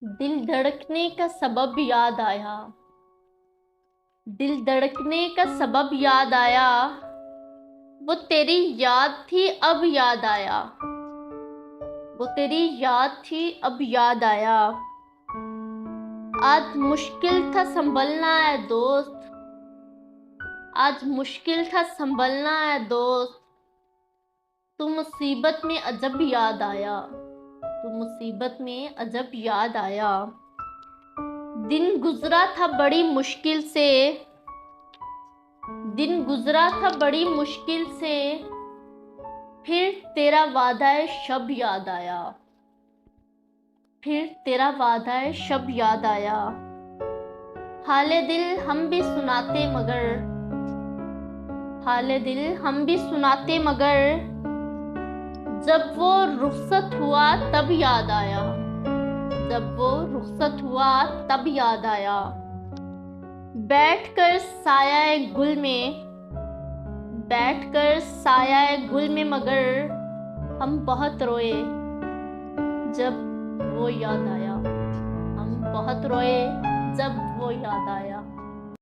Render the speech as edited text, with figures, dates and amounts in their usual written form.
दिल धड़कने का सबब याद आया। दिल धड़कने का सबब याद आया। वो तेरी याद थी अब याद आया। वो तेरी याद थी अब याद आया। आज मुश्किल था संभलना है दोस्त। आज मुश्किल था संभलना है दोस्त। तू मुसीबत में अजब याद आया। तू मुसीबत में अजब याद आया। दिन गुजरा था बड़ी मुश्किल से। दिन गुजरा था बड़ी मुश्किल से। फिर तेरा वादा शब याद आया। फिर तेरा वादा शब याद आया। हाले दिल हम भी सुनाते मगर। हाले दिल हम भी सुनाते मगर। जब वो रुखसत हुआ तब याद आया। जब वो रुखसत हुआ तब याद आया। बैठकर साया गुल में। बैठकर साया गुल में मगर हम बहुत रोए जब वो याद आया। हम बहुत रोए जब वो याद आया।